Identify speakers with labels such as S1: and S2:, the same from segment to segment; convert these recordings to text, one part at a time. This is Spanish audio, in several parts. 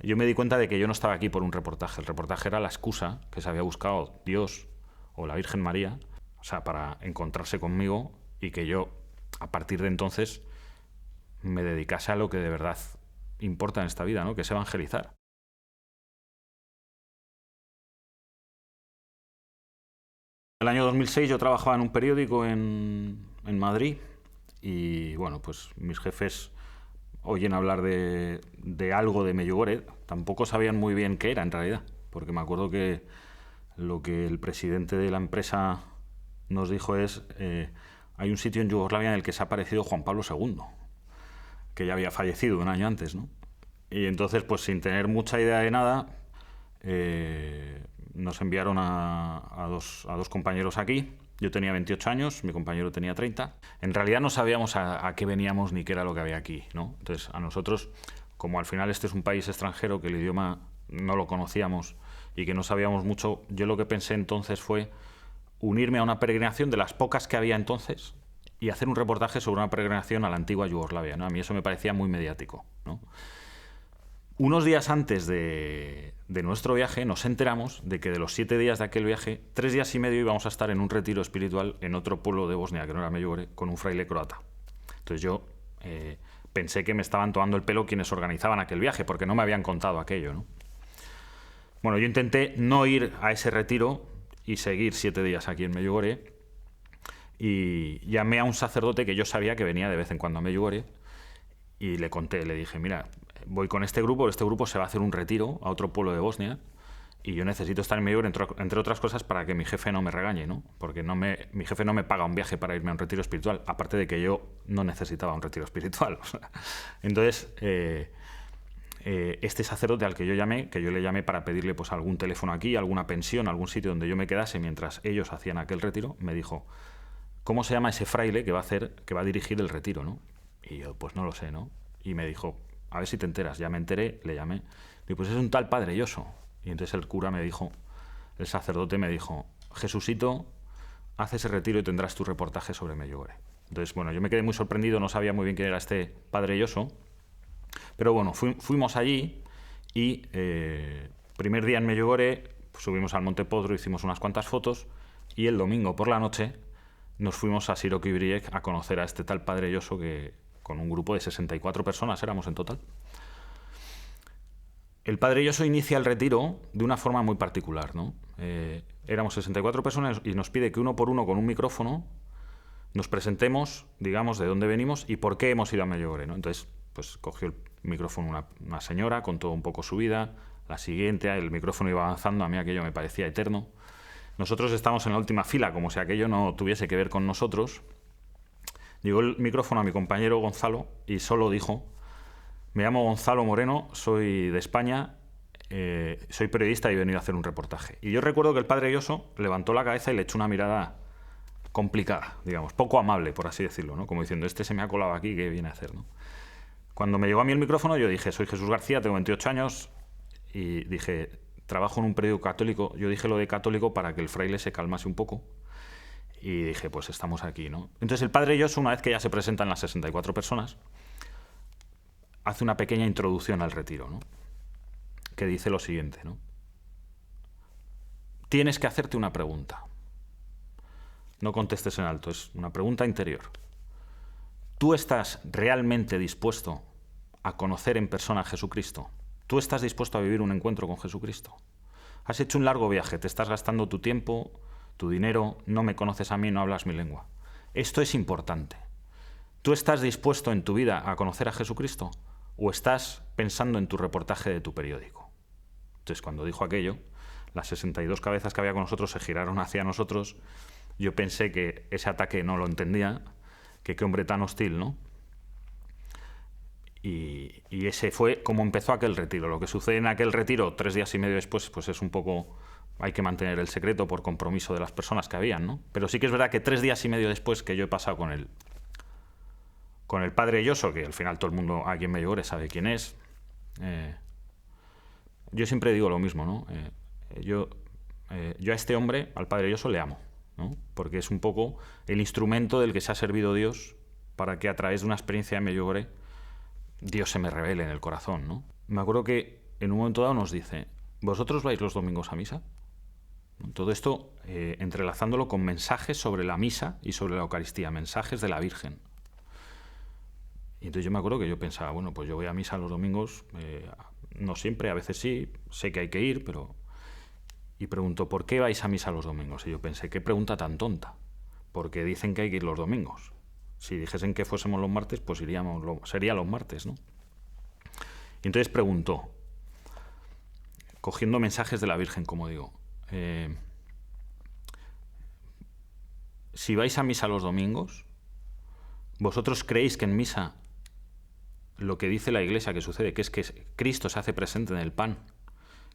S1: yo me di cuenta de que yo no estaba aquí por un reportaje. El reportaje era la excusa que se había buscado Dios o la Virgen María, o sea, para encontrarse conmigo y que yo, a partir de entonces, me dedicase a lo que de verdad importa en esta vida, ¿no? Que es evangelizar. En el año 2006 yo trabajaba en un periódico en Madrid y, bueno, pues mis jefes oyen hablar de algo de Medjugorje. Tampoco sabían muy bien qué era en realidad, porque me acuerdo que lo que el presidente de la empresa nos dijo es hay un sitio en Yugoslavia en el que se ha aparecido Juan Pablo II, que ya había fallecido un año antes, ¿no? Y entonces, pues sin tener mucha idea de nada, nos enviaron a dos compañeros aquí. Yo tenía 28 años, mi compañero tenía 30. En realidad no sabíamos a qué veníamos ni qué era lo que había aquí, ¿no? Entonces, a nosotros, como al final este es un país extranjero, que el idioma no lo conocíamos y que no sabíamos mucho, yo lo que pensé entonces fue unirme a una peregrinación de las pocas que había entonces y hacer un reportaje sobre una peregrinación a la antigua Yugoslavia, ¿no? A mí eso me parecía muy mediático, ¿no? Unos días antes de nuestro viaje nos enteramos de que de los 7 días de aquel viaje, 3 días y medio íbamos a estar en un retiro espiritual en otro pueblo de Bosnia, que no era Medjugorje, con un fraile croata. Entonces yo pensé que me estaban tomando el pelo quienes organizaban aquel viaje, porque no me habían contado aquello, ¿no? Bueno, yo intenté no ir a ese retiro y seguir 7 días aquí en Medjugorje, y llamé a un sacerdote que yo sabía que venía de vez en cuando a Medjugorje y le conté, le dije, mira, voy con este grupo se va a hacer un retiro a otro pueblo de Bosnia y yo necesito estar en Medjugorje, entre otras cosas, para que mi jefe no me regañe, ¿no? Porque mi jefe no me paga un viaje para irme a un retiro espiritual, aparte de que yo no necesitaba un retiro espiritual. O sea, entonces, este sacerdote al que yo le llamé para pedirle pues algún teléfono aquí, alguna pensión, algún sitio donde yo me quedase mientras ellos hacían aquel retiro, me dijo, ¿cómo se llama ese fraile que va a dirigir el retiro, ¿no? Y yo, pues no lo sé, ¿no? Y me dijo, a ver si te enteras. Ya me enteré, le llamé. Digo, pues es un tal Padre Lloso. Y entonces el cura me dijo, el sacerdote me dijo, Jesucito, haz ese retiro y tendrás tu reportaje sobre Medjugorje. Entonces, bueno, yo me quedé muy sorprendido, no sabía muy bien quién era este Padre Lloso. Pero bueno, fuimos allí y primer día en Medjugorje, pues, subimos al Monte Podro, hicimos unas cuantas fotos y el domingo por la noche nos fuimos a Siroki Briek a conocer a este tal Padre Lloso, que con un grupo de 64 personas éramos en total. El Padre Lloso inicia el retiro de una forma muy particular, ¿no? Éramos 64 personas y nos pide que uno por uno con un micrófono nos presentemos, digamos, de dónde venimos y por qué hemos ido a Medjugorje, ¿no? Entonces, pues cogió el micrófono una señora, contó un poco su vida, la siguiente, el micrófono iba avanzando, a mí aquello me parecía eterno. Nosotros estábamos en la última fila, como si aquello no tuviese que ver con nosotros. Llegó el micrófono a mi compañero Gonzalo y solo dijo, me llamo Gonzalo Moreno, soy de España, soy periodista y he venido a hacer un reportaje. Y yo recuerdo que el Padre Lloso levantó la cabeza y le echó una mirada complicada, digamos, poco amable, por así decirlo, ¿no? Como diciendo, este se me ha colado aquí, ¿qué viene a hacer, ¿no? Cuando me llegó a mí el micrófono, yo dije, soy Jesús García, tengo 28 años, y dije, trabajo en un periódico católico. Yo dije lo de católico para que el fraile se calmase un poco. Y dije, pues estamos aquí, ¿no? Entonces el Padre Lloso, una vez que ya se presentan las 64 personas, hace una pequeña introducción al retiro, ¿no? Que dice lo siguiente, ¿no? Tienes que hacerte una pregunta. No contestes en alto, es una pregunta interior. ¿Tú estás realmente dispuesto a conocer en persona a Jesucristo? ¿Tú estás dispuesto a vivir un encuentro con Jesucristo? Has hecho un largo viaje, te estás gastando tu tiempo, tu dinero, no me conoces a mí, no hablas mi lengua. Esto es importante. ¿Tú estás dispuesto en tu vida a conocer a Jesucristo? ¿O estás pensando en tu reportaje de tu periódico? Entonces, cuando dijo aquello, las 62 cabezas que había con nosotros se giraron hacia nosotros. Yo pensé que ese ataque no lo entendía, que qué hombre tan hostil, ¿no? Y ese fue como empezó aquel retiro. Lo que sucede en aquel retiro 3 días y medio después, pues es un poco... Hay que mantener el secreto por compromiso de las personas que habían, ¿no? Pero sí que es verdad que 3 días y medio después que yo he pasado con el Padre Lloso, que al final todo el mundo aquí en Medjugorje sabe quién es, yo siempre digo lo mismo, ¿no? Yo a este hombre, al Padre Lloso, le amo, ¿no? Porque es un poco el instrumento del que se ha servido Dios para que a través de una experiencia en Medjugorje Dios se me revele en el corazón, ¿no? Me acuerdo que en un momento dado nos dice, ¿vosotros vais los domingos a misa? Todo esto entrelazándolo con mensajes sobre la misa y sobre la Eucaristía, mensajes de la Virgen. Y entonces yo me acuerdo que yo pensaba, bueno, pues yo voy a misa los domingos, no siempre, a veces sí, sé que hay que ir, pero... Y pregunto, ¿por qué vais a misa los domingos? Y yo pensé, qué pregunta tan tonta, porque dicen que hay que ir los domingos. Si dijesen que fuésemos los martes, pues sería los martes, ¿no? Y entonces preguntó, cogiendo mensajes de la Virgen, como digo, si vais a misa los domingos, ¿vosotros creéis que en misa lo que dice la Iglesia que sucede, que es que Cristo se hace presente en el pan,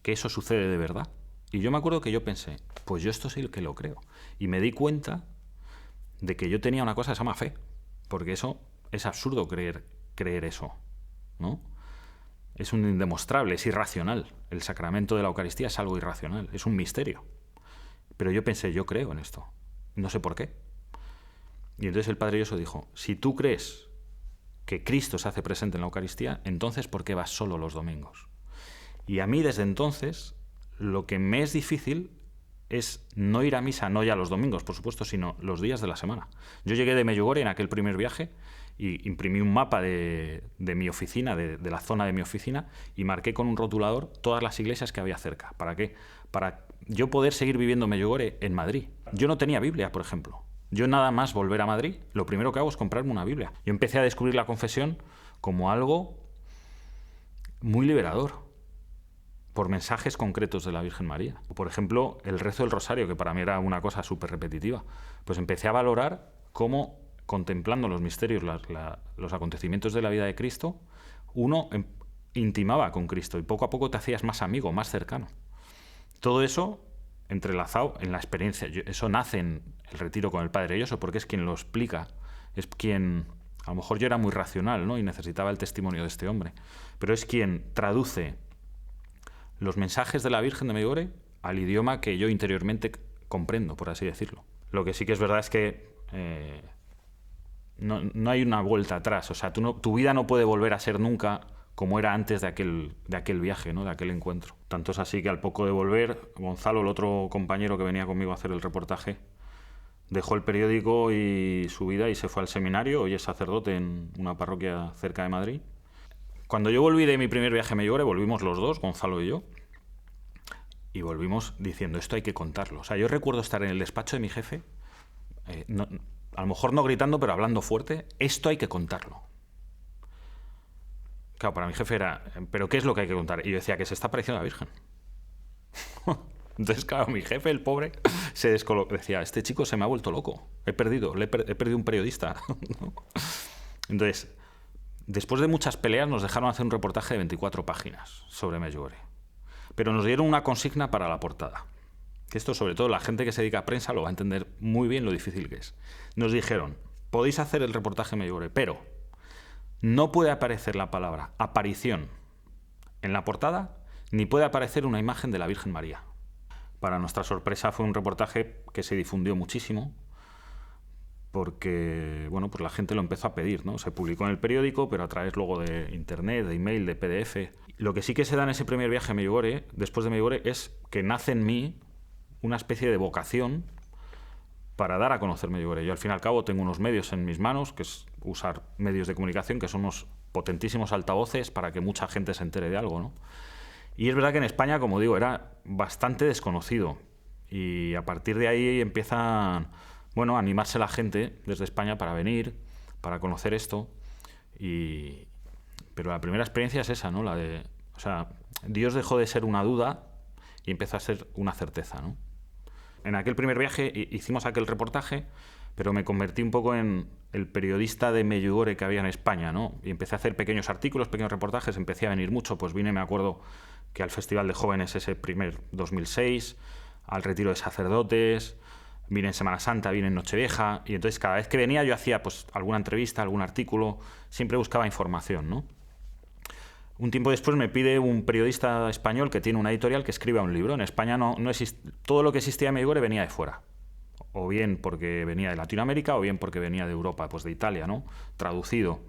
S1: que eso sucede de verdad? Y yo me acuerdo que yo pensé, pues yo esto sí que lo creo. Y me di cuenta de que yo tenía una cosa que se llama fe, porque eso es absurdo creer eso, ¿no? Es un indemostrable, es irracional. El sacramento de la Eucaristía es algo irracional, es un misterio. Pero yo pensé, yo creo en esto, no sé por qué. Y entonces el Padre Lloso dijo, si tú crees que Cristo se hace presente en la Eucaristía, entonces ¿por qué vas solo los domingos? Y a mí desde entonces lo que me es difícil es no ir a misa, no ya los domingos, por supuesto, sino los días de la semana. Yo llegué de Medjugorje en aquel primer viaje y imprimí un mapa de mi oficina, de la zona de mi oficina, y marqué con un rotulador todas las iglesias que había cerca. ¿Para qué? Para yo poder seguir viviendo en Medjugorje en Madrid. Yo no tenía Biblia, por ejemplo. Yo nada más volver a Madrid, lo primero que hago es comprarme una Biblia. Yo empecé a descubrir la confesión como algo muy liberador, por mensajes concretos de la Virgen María. Por ejemplo, el rezo del rosario, que para mí era una cosa súper repetitiva. Pues empecé a valorar cómo, contemplando los misterios, los acontecimientos de la vida de Cristo, uno intimaba con Cristo y poco a poco te hacías más amigo, más cercano. Todo eso entrelazado en la experiencia. Eso nace en el retiro con el Padre Lloso, porque es quien lo explica, es quien... A lo mejor yo era muy racional, ¿no? Y necesitaba el testimonio de este hombre, pero es quien traduce los mensajes de la Virgen de Medjugorje al idioma que yo interiormente comprendo, por así decirlo. Lo que sí que es verdad es que no hay una vuelta atrás. O sea, tu vida no puede volver a ser nunca como era antes de aquel viaje, ¿no? De aquel encuentro. Tanto es así que al poco de volver, Gonzalo, el otro compañero que venía conmigo a hacer el reportaje, dejó el periódico y su vida y se fue al seminario. Hoy es sacerdote en una parroquia cerca de Madrid. Cuando yo volví de mi primer viaje a Medjugorje, volvimos los dos, Gonzalo y yo, y volvimos diciendo, esto hay que contarlo. O sea, yo recuerdo estar en el despacho de mi jefe, a lo mejor no gritando, pero hablando fuerte, esto hay que contarlo. Claro, para mi jefe era, ¿pero qué es lo que hay que contar? Y yo decía, que se está apareciendo la Virgen. Entonces, claro, mi jefe, el pobre, se descolocó. Decía, este chico se me ha vuelto loco. He perdido un periodista. Entonces, después de muchas peleas nos dejaron hacer un reportaje de 24 páginas sobre Medjugorje. Pero nos dieron una consigna para la portada. Que esto, sobre todo, la gente que se dedica a prensa lo va a entender muy bien lo difícil que es. Nos dijeron, podéis hacer el reportaje de Medjugorje, pero no puede aparecer la palabra aparición en la portada, ni puede aparecer una imagen de la Virgen María. Para nuestra sorpresa fue un reportaje que se difundió muchísimo, porque bueno, pues la gente lo empezó a pedir, ¿no? Se publicó en el periódico, pero a través luego de internet, de email, de PDF. Lo que sí que se da en ese primer viaje a Medjugorje, después de Medjugorje, es que nace en mí una especie de vocación para dar a conocer Medjugorje. Yo al fin y al cabo tengo unos medios en mis manos, que es usar medios de comunicación, que son unos potentísimos altavoces para que mucha gente se entere de algo, ¿no? Y es verdad que en España, como digo, era bastante desconocido. Y a partir de ahí empiezan, bueno, a animarse la gente desde España para venir, para conocer esto. Pero la primera experiencia es esa, ¿no? La de, o sea, Dios dejó de ser una duda y empezó a ser una certeza, ¿no? En aquel primer viaje hicimos aquel reportaje, pero me convertí un poco en el periodista de Medjugorje que había en España, ¿no? Y empecé a hacer pequeños artículos, pequeños reportajes, empecé a venir mucho. Pues vine, me acuerdo, que al Festival de Jóvenes ese primer 2006, al Retiro de Sacerdotes, vine en Semana Santa, vine en Nochevieja, y entonces cada vez que venía yo hacía pues alguna entrevista, algún artículo, siempre buscaba información, ¿no? Un tiempo después me pide un periodista español que tiene una editorial que escriba un libro. En España no existe, todo lo que existía en Medjugorje venía de fuera. O bien porque venía de Latinoamérica o bien porque venía de Europa, pues de Italia, ¿no? Traducido.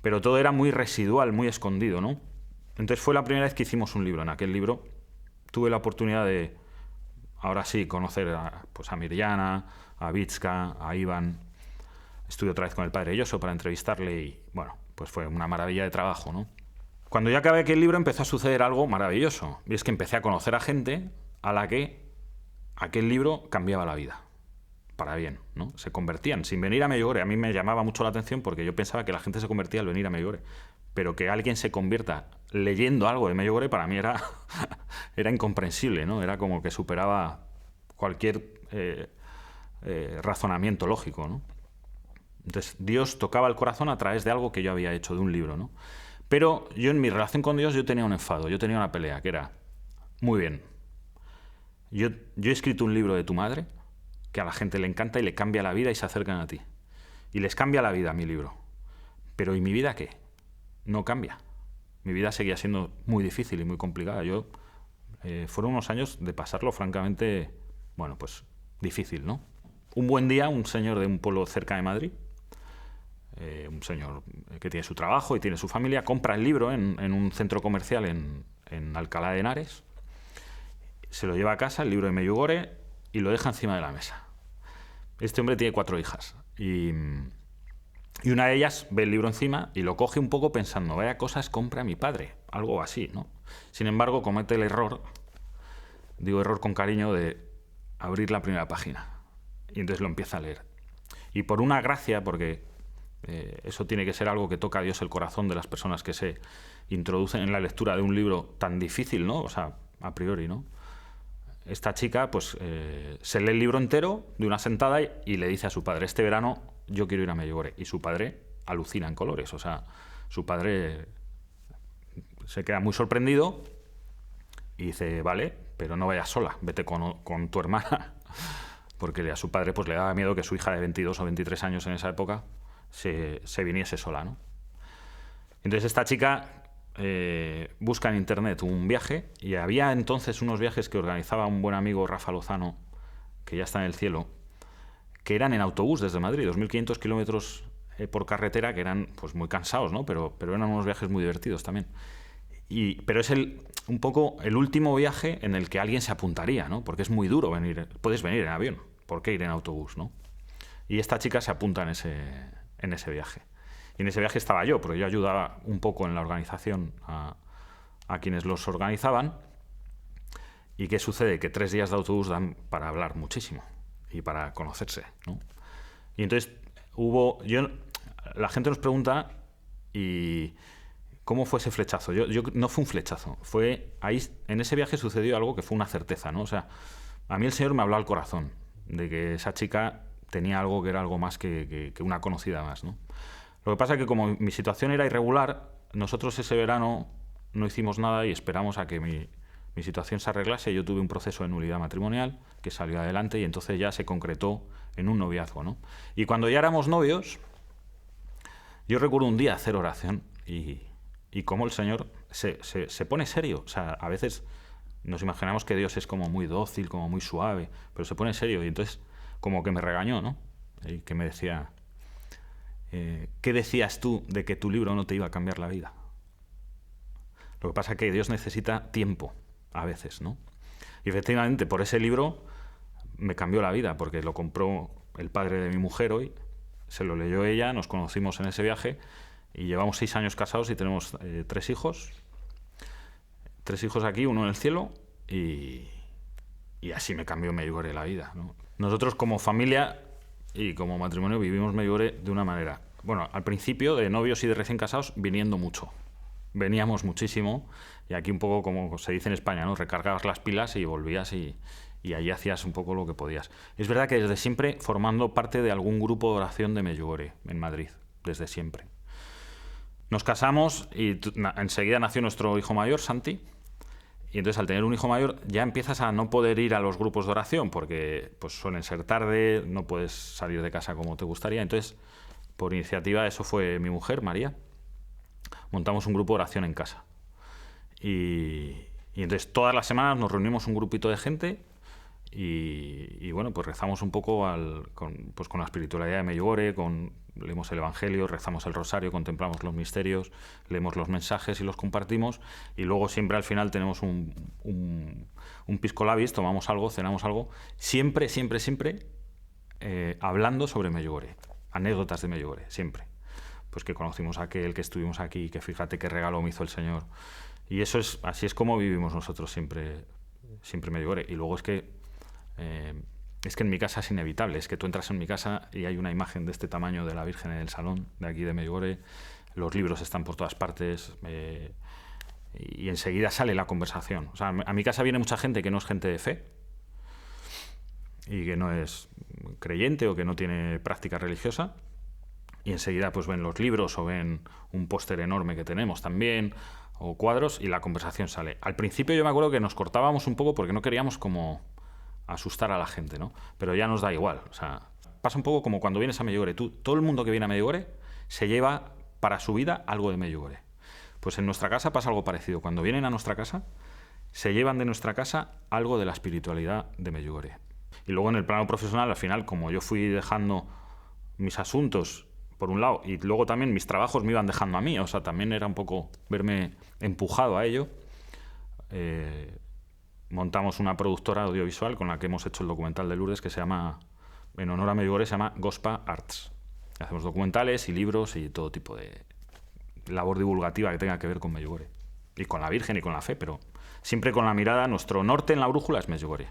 S1: Pero todo era muy residual, muy escondido, ¿no? Entonces fue la primera vez que hicimos un libro. En aquel libro tuve la oportunidad de, ahora sí, conocer pues a Mirjana, a Vitska, a Iván. Estuve otra vez con el padre Yoso para entrevistarle y, bueno, pues fue una maravilla de trabajo, ¿no? Cuando ya acabé aquel libro empezó a suceder algo maravilloso. Y es que empecé a conocer a gente a la que aquel libro cambiaba la vida. Para bien, ¿no? Se convertían, sin venir a Medjugorje. A mí me llamaba mucho la atención porque yo pensaba que la gente se convertía al venir a Medjugorje. Pero que alguien se convierta leyendo algo de Medjugorje para mí era, era incomprensible, ¿no? Era como que superaba cualquier razonamiento lógico, ¿no? Entonces, Dios tocaba el corazón a través de algo que yo había hecho, de un libro, ¿no? Pero yo en mi relación con Dios yo tenía un enfado, yo tenía una pelea, que era, muy bien, yo he escrito un libro de tu madre que a la gente le encanta y le cambia la vida y se acercan a ti. Y les cambia la vida mi libro. Pero ¿y mi vida qué? No cambia. Mi vida seguía siendo muy difícil y muy complicada. Fueron unos años de pasarlo francamente, bueno, pues difícil, ¿no? Un buen día, un señor de un pueblo cerca de Madrid, un señor que tiene su trabajo y tiene su familia, compra el libro en un centro comercial en Alcalá de Henares, se lo lleva a casa, el libro de Medjugorje, y lo deja encima de la mesa. Este hombre tiene 4 hijas y una de ellas ve el libro encima y lo coge un poco pensando, vaya cosas compra mi padre, algo así, ¿no? Sin embargo, comete el error, digo error con cariño, de abrir la primera página. Y entonces lo empieza a leer. Y por una gracia, porque eso tiene que ser algo que toca a Dios el corazón de las personas que se introducen en la lectura de un libro tan difícil, ¿no? O sea, a priori, ¿no? Esta chica, pues, se lee el libro entero de una sentada y le dice a su padre, este verano yo quiero ir a Medjugorje. Y su padre alucina en colores. O sea, su padre se queda muy sorprendido y dice, vale, pero no vayas sola, vete con tu hermana. Porque a su padre pues le daba miedo que su hija de 22 o 23 años en esa época se viniese sola, ¿no? Entonces esta chica busca en internet un viaje, y había entonces unos viajes que organizaba un buen amigo, Rafa Lozano, que ya está en el cielo, que eran en autobús desde Madrid, 2.500 kilómetros por carretera, que eran pues muy cansados, ¿no? Pero eran unos viajes muy divertidos también. Pero es un poco el último viaje en el que alguien se apuntaría, ¿no? Porque es muy duro venir. Puedes venir en avión, ¿por qué ir en autobús, no? Y esta chica se apunta en ese viaje. Y en ese viaje estaba yo, porque yo ayudaba un poco en la organización a quienes los organizaban. ¿Y qué sucede? Que 3 días de autobús dan para hablar muchísimo y para conocerse, ¿no? Y entonces la gente nos pregunta, ¿y cómo fue ese flechazo? No fue un flechazo, ahí en ese viaje sucedió algo que fue una certeza, ¿no? O sea, a mí el Señor me habló al corazón de que esa chica tenía algo que era algo más que una conocida más, ¿no? Lo que pasa es que como mi situación era irregular, nosotros ese verano no hicimos nada y esperamos a que mi situación se arreglase. Yo tuve un proceso de nulidad matrimonial que salió adelante y entonces ya se concretó en un noviazgo, ¿no? Y cuando ya éramos novios, yo recuerdo un día hacer oración y cómo el Señor se pone serio. O sea, a veces nos imaginamos que Dios es como muy dócil, como muy suave, pero se pone serio y entonces como que me regañó, ¿no? Y que me decía, ¿qué decías tú de que tu libro no te iba a cambiar la vida? Lo que pasa es que Dios necesita tiempo a veces, ¿no? Y efectivamente por ese libro me cambió la vida, porque lo compró el padre de mi mujer hoy, se lo leyó ella, nos conocimos en ese viaje y llevamos 6 años casados y tenemos 3 hijos. 3 hijos aquí, 1 en el cielo, y así me cambió Medjugorje la vida, ¿no? Nosotros como familia y como matrimonio vivimos Medjugorje de una manera. Bueno, al principio, de novios y de recién casados, viniendo mucho. Veníamos muchísimo, y aquí un poco como se dice en España, ¿no? Recargabas las pilas y volvías y allí hacías un poco lo que podías. Es verdad que desde siempre formando parte de algún grupo de oración de Medjugorje en Madrid, desde siempre. Nos casamos y enseguida nació nuestro hijo mayor, Santi. Y entonces al tener un hijo mayor ya empiezas a no poder ir a los grupos de oración porque pues suelen ser tarde, no puedes salir de casa como te gustaría. Entonces, por iniciativa, eso fue mi mujer, María, montamos un grupo de oración en casa. Y entonces todas las semanas nos reunimos un grupito de gente y bueno, pues rezamos un poco con la espiritualidad de Medjugorje, con leemos el Evangelio, rezamos el rosario, contemplamos los misterios, leemos los mensajes y los compartimos, y luego siempre al final tenemos un pisco labis, tomamos algo, cenamos algo, siempre hablando sobre Medjugorje, anécdotas de Medjugorje, siempre. Pues que conocimos a aquel, que estuvimos aquí, que fíjate qué regalo me hizo el Señor. Y así es como vivimos nosotros siempre Medjugorje. Y luego es que en mi casa es inevitable, es que tú entras en mi casa y hay una imagen de este tamaño de la Virgen en el salón de aquí de Medjugorje, los libros están por todas partes, y enseguida sale la conversación. O sea, a mi casa viene mucha gente que no es gente de fe y que no es creyente o que no tiene práctica religiosa, y enseguida pues ven los libros o ven un póster enorme que tenemos también, o cuadros, y la conversación sale. Al principio yo me acuerdo que nos cortábamos un poco porque no queríamos como asustar a la gente, ¿no? Pero ya nos da igual. O sea, pasa un poco como cuando vienes a Medjugorje. Todo el mundo que viene a Medjugorje se lleva para su vida algo de Medjugorje. Pues en nuestra casa pasa algo parecido. Cuando vienen a nuestra casa, se llevan de nuestra casa algo de la espiritualidad de Medjugorje. Y luego en el plano profesional, al final, como yo fui dejando mis asuntos por un lado, y luego también mis trabajos me iban dejando a mí, o sea, también era un poco verme empujado a ello. Montamos una productora audiovisual con la que hemos hecho el documental de Lourdes, que se llama, en honor a Medjugorje, se llama Gospa Arts. Hacemos documentales y libros y todo tipo de labor divulgativa que tenga que ver con Medjugorje. Y con la Virgen y con la fe, pero siempre con la mirada, nuestro norte en la brújula es Medjugorje.